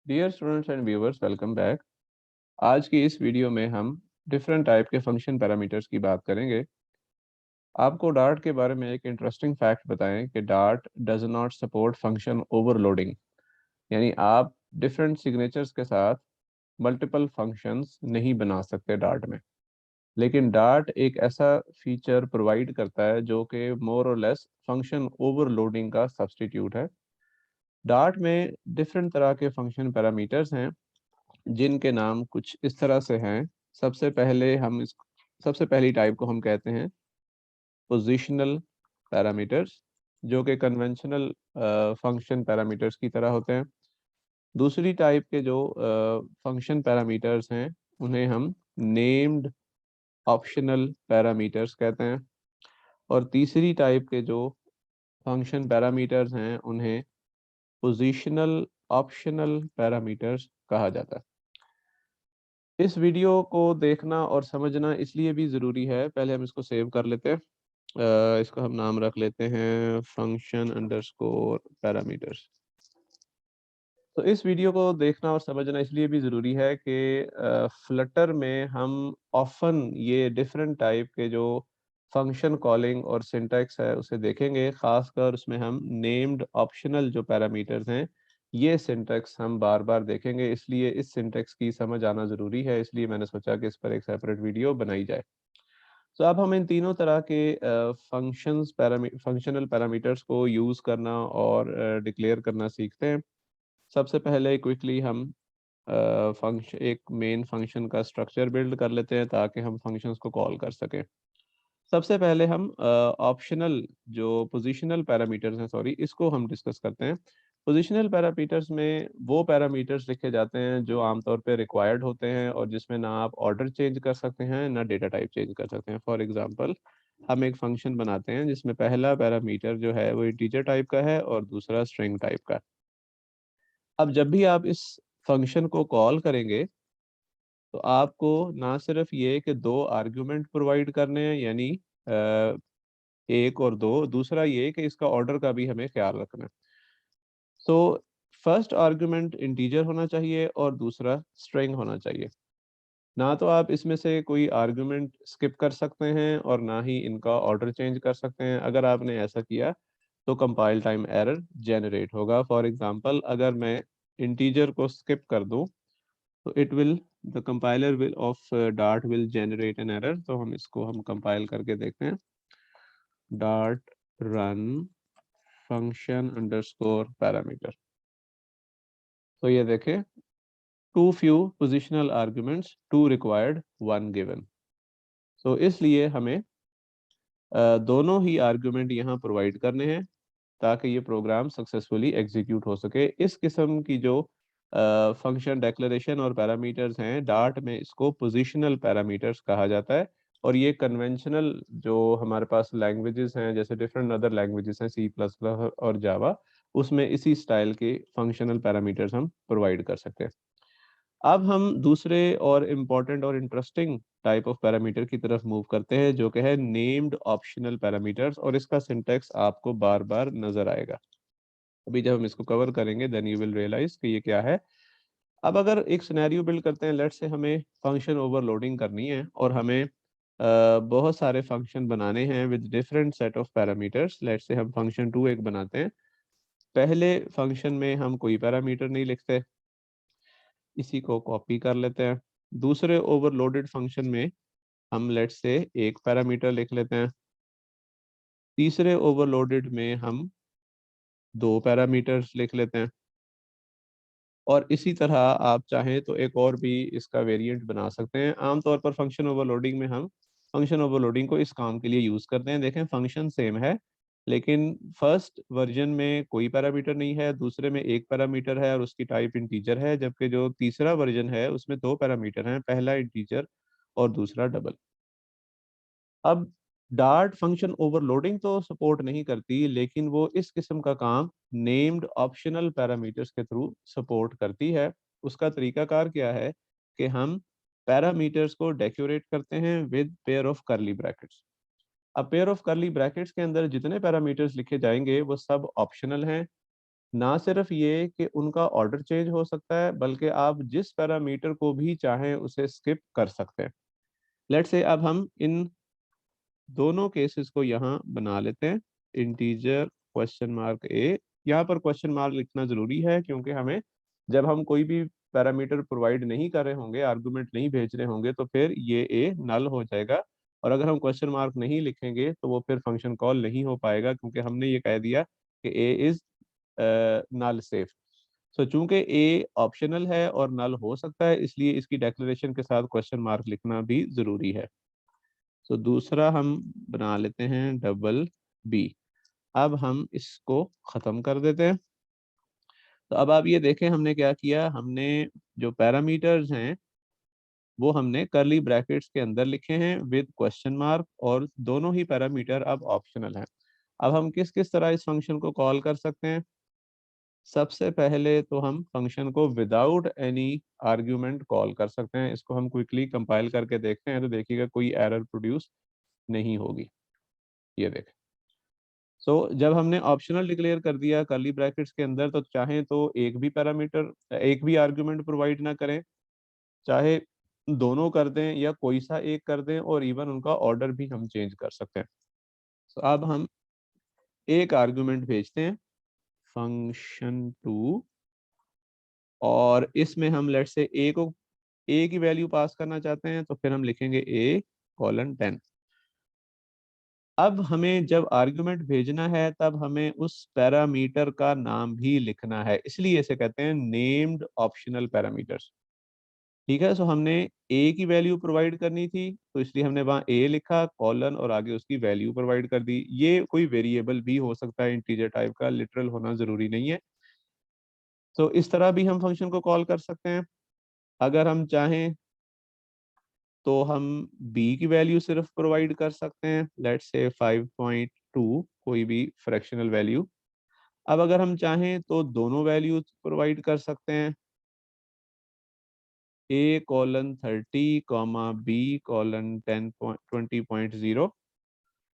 Dear students and viewers, welcome back. आज की इस वीडियो में हम डिफरेंट टाइप के फंक्शन पैरामीटर्स की बात करेंगे। आपको डार्ट के बारे में एक इंटरेस्टिंग फैक्ट बताएं कि dart does not support function overloading. यानी आप डिफरेंट सिग्नेचर्स के साथ मल्टीपल फंक्शंस नहीं बना सकते डार्ट में। लेकिन डार्ट एक ऐसा फीचर प्रोवाइड करता है जो कि मोर और लेस फंक्शन ओवरलोडिंग का सब्स्टिट्यूट है। डार्ट में डिफरेंट तरह के फंक्शन पैरामीटर्स हैं जिनके नाम कुछ इस तरह से हैं। सबसे पहले हम इस सबसे पहली टाइप को हम कहते हैं पोजिशनल पैरामीटर्स, जो कि कन्वेंशनल फंक्शन पैरामीटर्स की तरह होते हैं। दूसरी टाइप के जो फंक्शन पैरामीटर्स हैं उन्हें हम नेम्ड ऑप्शनल पैरामीटर्स कहते हैं। और तीसरी टाइप के जो फंक्शन पैरामीटर्स हैं उन्हें पोजिशनल ऑप्शनल पैरामीटर्स कहा जाता है। इस वीडियो को देखना और समझना इसलिए भी ज़रूरी है। पहले हम इसको सेव कर लेते हैं। इसको हम नाम रख लेते हैं फंक्शन अंडरस्कोर पैरामीटर्स। तो इस वीडियो को देखना और समझना इसलिए भी ज़रूरी है कि फ्लटर में हम ऑफन ये डिफरेंट टाइप के जो फंक्शन कॉलिंग और सिंटैक्स है उसे देखेंगे। ख़ासकर उसमें हम नेम्ड ऑप्शनल जो पैरामीटर्स हैं ये सिंटैक्स हम बार बार देखेंगे, इसलिए इस सिंटैक्स की समझ आना ज़रूरी है। इसलिए मैंने सोचा कि इस पर एक सेपरेट वीडियो बनाई जाए। तो अब हम इन तीनों तरह के फंक्शनल पैरामीटर्स को यूज़ करना और डिक्लेयर करना सीखते हैं। सबसे पहले क्विकली हम फंक्शन एक मेन फंक्शन का स्ट्रक्चर बिल्ड कर लेते हैं ताकि हम फंक्शंस को कॉल कर सकें। सबसे पहले हम ऑप्शनल जो पोजिशनल पैरामीटर्स हैं, सॉरी, इसको हम डिस्कस करते हैं। पोजिशनल पैरामीटर्स में वो पैरामीटर्स लिखे जाते हैं जो आमतौर पे रिक्वायर्ड होते हैं और जिसमें ना आप ऑर्डर चेंज कर सकते हैं ना डेटा टाइप चेंज कर सकते हैं। फॉर एग्जांपल, हम एक फंक्शन बनाते हैं जिसमें पहला पैरामीटर जो है वो इंटीजर टाइप का है और दूसरा स्ट्रिंग टाइप का। अब जब भी आप इस फंक्शन को कॉल करेंगे तो आपको ना सिर्फ ये कि दो आर्गुमेंट प्रोवाइड करने हैं, यानी एक और दो, दूसरा ये कि इसका ऑर्डर का भी हमें ख्याल रखना है। तो फर्स्ट आर्गुमेंट इंटीजर होना चाहिए और दूसरा स्ट्रिंग होना चाहिए। ना तो आप इसमें से कोई आर्गुमेंट स्किप कर सकते हैं और ना ही इनका ऑर्डर चेंज कर सकते हैं। अगर आपने ऐसा किया तो कंपाइल टाइम एरर जनरेट होगा। फॉर एग्जांपल, अगर मैं इंटीजर को स्किप कर दूं तो it will the compiler will of Dart will generate an error. तो हम कंपाइल करके देखते हैं। Dart run function underscore parameter. तो ये देखें, too few positional arguments, two required, one given. तो इसलिए हमें दोनों ही आर्ग्यूमेंट यहाँ प्रोवाइड करने हैं ताकि ये प्रोग्राम सक्सेसफुली एग्जीक्यूट हो सके। इस किस्म की जो फंक्शन डेक्लेरेशन और पैरामीटर्स हैं डार्ट में, इसको पोजिशनल पैरामीटर्स कहा जाता है। और ये कन्वेंशनल जो हमारे पास लैंग्वेजेस हैं, जैसे डिफरेंट अदर लैंग्वेजेस हैं, सी प्लस प्लस और जावा, उसमें इसी स्टाइल के फंक्शनल पैरामीटर्स हम प्रोवाइड कर सकते हैं। अब हम दूसरे और इम्पोर्टेंट और इंटरेस्टिंग टाइप ऑफ पैरामीटर की तरफ मूव करते हैं जो कि है नेम्ड ऑप्शनल पैरामीटर्स, और इसका सिंटैक्स आपको बार बार नजर आएगा। अभी जब हम इसको कवर करेंगे देन यू विल रियलाइज कि ये क्या है। अब अगर एक सिनेरियो बिल्ड करते हैं, लेट से हमें फंक्शन ओवरलोडिंग करनी है और हमें बहुत सारे फंक्शन बनाने हैं with different set of parameters. Let say हम फंक्शन टू एक बनाते हैं। पहले फंक्शन में हम कोई पैरामीटर नहीं लिखते, इसी को कॉपी कर लेते हैं। दूसरे ओवरलोडेड फंक्शन में हम लेट से एक पैरामीटर लिख लेते हैं। तीसरे ओवरलोडेड में हम दो पैरामीटर्स लिख लेते हैं। और इसी तरह आप चाहें तो एक और भी इसका वेरिएंट बना सकते हैं। आमतौर पर फंक्शन ओवरलोडिंग में हम फंक्शन ओवरलोडिंग को इस काम के लिए यूज़ करते हैं। देखें, फंक्शन सेम है लेकिन फर्स्ट वर्जन में कोई पैरामीटर नहीं है, दूसरे में एक पैरामीटर है और उसकी टाइप इंटीजर है, जबकि जो तीसरा वर्जन है उसमें दो पैरामीटर हैं, पहला इंटीजर और दूसरा डबल। अब डार्ट फंक्शन ओवरलोडिंग तो सपोर्ट नहीं करती, लेकिन वो इस किस्म का काम नेम्ड ऑप्शनल पैरामीटर्स के थ्रू सपोर्ट करती है। उसका तरीकाकार क्या है कि हम पैरामीटर्स को डेकोरेट करते हैं विद पेयर ऑफ करली ब्रैकेट्स। अब पेयर ऑफ करली ब्रैकेट्स के अंदर जितने पैरामीटर्स लिखे जाएंगे वो सब ऑप्शनल हैं। ना सिर्फ ये कि उनका ऑर्डर चेंज हो सकता है, बल्कि आप जिस पैरामीटर को भी चाहें उसे स्किप कर सकते हैं। लेट्स से अब हम इन दोनों केसेस को यहाँ बना लेते हैं। इंटीजर क्वेश्चन मार्क ए, यहाँ पर क्वेश्चन मार्क लिखना ज़रूरी है क्योंकि हमें जब हम कोई भी पैरामीटर प्रोवाइड नहीं कर रहे होंगे, आर्गुमेंट नहीं भेज रहे होंगे, तो फिर ये ए नल हो जाएगा। और अगर हम क्वेश्चन मार्क नहीं लिखेंगे तो वो फिर फंक्शन कॉल नहीं हो पाएगा, क्योंकि हमने ये कह दिया कि ए इज़ नल सेफ। सो चूंकि ए ऑप्शनल है और नल हो सकता है, इसलिए इसकी डेक्लेरेशन के साथ क्वेश्चन मार्क लिखना भी ज़रूरी है। तो दूसरा हम बना लेते हैं डबल बी। अब हम इसको ख़त्म कर देते हैं। तो अब आप ये देखें हमने क्या किया, हमने जो पैरामीटर्स हैं वो हमने करली ब्रैकेट्स के अंदर लिखे हैं विद क्वेश्चन मार्क, और दोनों ही पैरामीटर अब ऑप्शनल हैं। अब हम किस किस तरह इस फंक्शन को कॉल कर सकते हैं? सबसे पहले तो हम फंक्शन को विदाउट एनी आर्ग्यूमेंट कॉल कर सकते हैं। इसको हम क्विकली कंपाइल करके देखते हैं तो देखिएगा कोई एरर प्रोड्यूस नहीं होगी। ये देखें। सो जब हमने ऑप्शनल डिक्लेयर कर दिया कर्ली ब्रैकेट्स के अंदर, तो चाहें तो एक भी आर्गुमेंट प्रोवाइड ना करें, चाहे दोनों कर दें या कोई सा एक कर दें, और इवन उनका ऑर्डर भी हम चेंज कर सकते हैं। तो अब हम एक आर्गुमेंट भेजते हैं फंक्शन टू, और इसमें हम लेट से ए की वैल्यू पास करना चाहते हैं, तो फिर हम लिखेंगे ए कॉलन 10। अब हमें जब आर्गुमेंट भेजना है तब हमें उस पैरामीटर का नाम भी लिखना है, इसलिए इसे कहते हैं नेम्ड ऑप्शनल पैरामीटर्स। ठीक है, सो हमने ए की वैल्यू प्रोवाइड करनी थी, तो इसलिए हमने वहाँ ए लिखा कॉलन और आगे उसकी वैल्यू प्रोवाइड कर दी। ये कोई वेरिएबल भी हो सकता है, इंटीजर टाइप का, लिटरल होना जरूरी नहीं है। तो इस तरह भी हम फंक्शन को कॉल कर सकते हैं। अगर हम चाहें तो हम बी की वैल्यू सिर्फ प्रोवाइड कर सकते हैं, लेट्स से 5.2, कोई भी फ्रैक्शनल वैल्यू। अब अगर हम चाहें तो दोनों वैल्यूज प्रोवाइड कर सकते हैं, ए कॉलन 30 कॉमा बी कॉलन 20.0,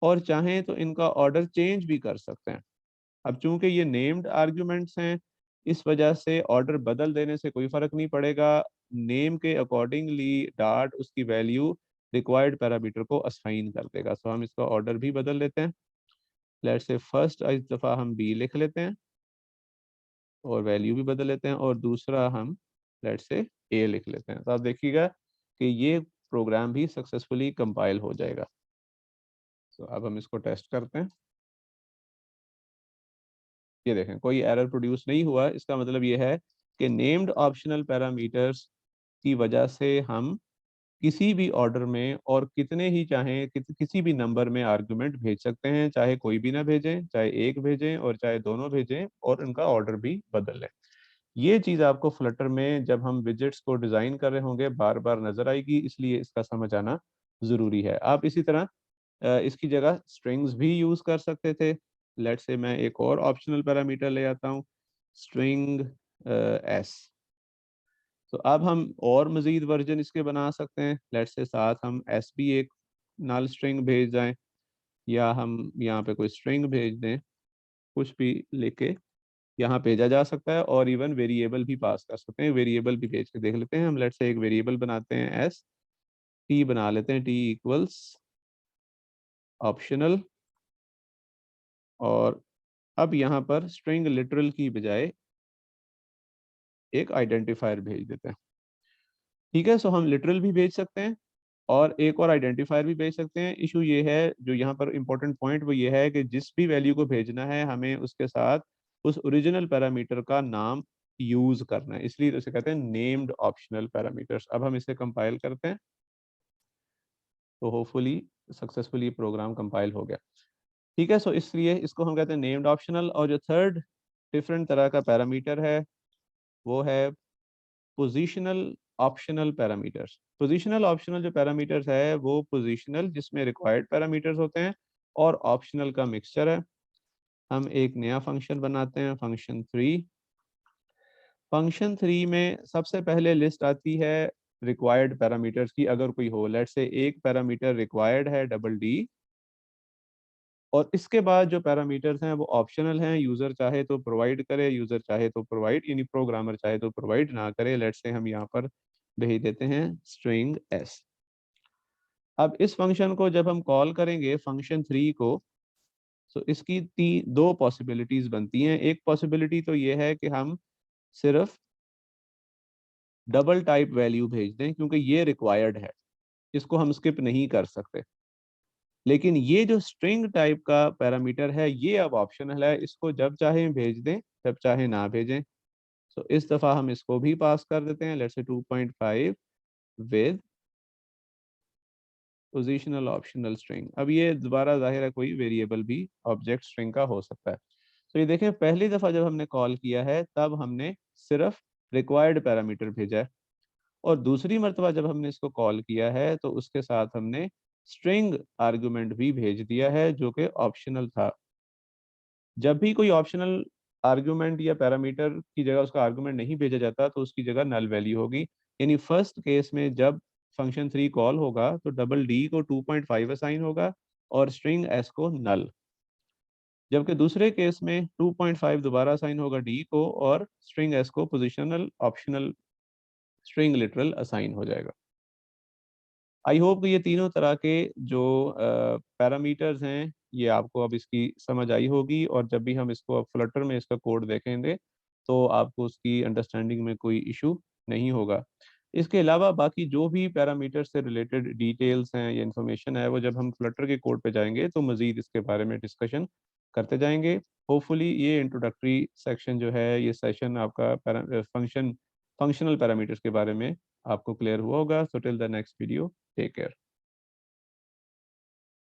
और चाहें तो इनका ऑर्डर चेंज भी कर सकते हैं। अब चूंकि ये नेम्ड आर्ग्यूमेंट्स हैं, इस वजह से ऑर्डर बदल देने से कोई फर्क नहीं पड़ेगा। नेम के अकॉर्डिंगली डार्ट उसकी वैल्यू रिक्वायर्ड पैरामीटर को असाइन कर देगा। सो हम इसका ऑर्डर भी बदल लेते हैं। लेट्स से फर्स्ट इस दफ़ा हम बी लिख लेते हैं और वैल्यू भी बदल लेते हैं, और दूसरा हम लेट्स से ए लिख लेते हैं। तो आप देखिएगा कि ये प्रोग्राम भी सक्सेसफुली कंपाइल हो जाएगा। तो अब हम इसको टेस्ट करते हैं। ये देखें कोई एरर प्रोड्यूस नहीं हुआ। इसका मतलब ये है कि नेम्ड ऑप्शनल पैरामीटर्स की वजह से हम किसी भी ऑर्डर में और कितने ही चाहें किसी भी नंबर में आर्गुमेंट भेज सकते हैं, चाहे कोई भी ना भेजें, चाहे एक भेजें और चाहे दोनों भेजें, और उनका ऑर्डर भी बदल लें। ये चीज़ आपको फ्लटर में जब हम विजेट्स को डिज़ाइन कर रहे होंगे बार बार नज़र आएगी, इसलिए इसका समझ आना ज़रूरी है। आप इसी तरह इसकी जगह स्ट्रिंग्स भी यूज़ कर सकते थे। लेट्स से मैं एक और ऑप्शनल पैरामीटर ले आता हूँ, स्ट्रिंग एस। तो अब हम और मज़ीद वर्जन इसके बना सकते हैं। लेट्स से साथ हम एस भी एक नल स्ट्रिंग भेज दें, या हम यहाँ पे कोई स्ट्रिंग भेज दें, कुछ भी लेके यहाँ भेजा जा सकता है, और इवन वेरिएबल भी पास कर सकते हैं। वेरिएबल भी भेज के देख लेते हैं हम। लेट्स से एक वेरिएबल बनाते हैं एस, टी बना लेते हैं, टी इक्वल्स ऑप्शनल, और अब यहाँ पर स्ट्रिंग लिटरल की बजाय एक आइडेंटिफायर भेज देते हैं। ठीक है, सो हम लिटरल भी भेज सकते हैं और एक और आइडेंटिफायर भी भेज सकते हैं। इशू ये है, जो यहाँ पर इंपॉर्टेंट पॉइंट वो ये है कि जिस भी वैल्यू को भेजना है हमें उसके साथ उस ओरिजिनल पैरामीटर का नाम यूज करना है, इसलिए तो इसे कहते हैं नेम्ड ऑप्शनल पैरामीटर्स। अब हम इसे कंपाइल करते हैं, तो होपफुली सक्सेसफुली प्रोग्राम कंपाइल हो गया। ठीक है, सो इसलिए इसको हम कहते हैं नेम्ड ऑप्शनल। और जो थर्ड डिफरेंट तरह का पैरामीटर है वो है positional optional parameters. Positional optional जो पैरामीटर्स है वो पोजिशनल जिसमें रिक्वायर्ड पैरामीटर्स होते हैं और ऑप्शनल का मिक्सचर है। हम एक नया फंक्शन बनाते हैं, फंक्शन 3। फंक्शन 3 में सबसे पहले लिस्ट आती है रिक्वायर्ड पैरामीटर्स की, अगर कोई हो। लेट्स से एक पैरामीटर रिक्वायर्ड है डबल डी, और इसके बाद जो पैरामीटर्स हैं वो ऑप्शनल हैं, यूज़र चाहे तो प्रोवाइड करे, यूज़र चाहे तो प्रोवाइड यानी प्रोग्रामर चाहे तो प्रोवाइड ना करे। लेट्स से हम यहाँ पर भेज देते हैं स्ट्रिंग एस। अब इस फंक्शन को जब हम कॉल करेंगे फंक्शन 3 को, तो इसकी ती 2 पॉसिबिलिटीज़ बनती हैं। एक पॉसिबिलिटी तो ये है कि हम सिर्फ़ डबल टाइप वैल्यू भेज दें क्योंकि ये रिक्वायर्ड है, इसको हम स्किप नहीं कर सकते। लेकिन ये जो स्ट्रिंग टाइप का पैरामीटर है, ये अब ऑप्शनल है, इसको जब चाहें भेज दें, जब चाहें ना भेजें। तो इस दफ़ा हम इसको भी पास कर देते हैं, let's say 2.5 with positional optional string. अब ये दोबारा ज़ाहिर है कोई वेरिएबल भी ऑब्जेक्ट स्ट्रिंग का हो सकता है। तो ये देखें पहली दफ़ा जब हमने कॉल किया है तब हमने सिर्फ रिक्वायर्ड पैरामीटर भेजा है, और दूसरी मर्तबा जब हमने इसको कॉल किया है तो उसके साथ हमने स्ट्रिंग आर्गुमेंट भी भेज दिया है जो कि ऑप्शनल था। जब भी कोई ऑप्शनल आर्गुमेंट या पैरामीटर की जगह उसका आर्गुमेंट नहीं भेजा जाता तो उसकी जगह नल वैल्यू होगी। यानी फर्स्ट केस में जब फंक्शन 3 कॉल होगा तो डबल डी को 2.5 असाइन होगा और स्ट्रिंग एस को नल। जबकि दूसरे केस में 2.5 दोबारा असाइन होगा डी को और स्ट्रिंग एस को positional optional string literal assign हो जाएगा। आई होप कि ये तीनों तरह के जो पैरामीटर्स हैं ये आपको अब इसकी समझ आई होगी, और जब भी हम इसको अब फ्लटर में इसका कोड देखेंगे तो आपको उसकी अंडरस्टैंडिंग में कोई इशू नहीं होगा। इसके अलावा बाकी जो भी पैरामीटर से रिलेटेड डिटेल्स हैं या इंफॉर्मेशन है वो जब हम फ्लटर के कोड पे जाएंगे तो मज़ीद इसके बारे में डिस्कशन करते जाएंगे। होपफुली ये इंट्रोडक्टरी सेक्शन जो है ये सेशन आपका फंक्शनल पैरामीटर्स के बारे में आपको क्लियर हुआ होगा। So till the next video, take care.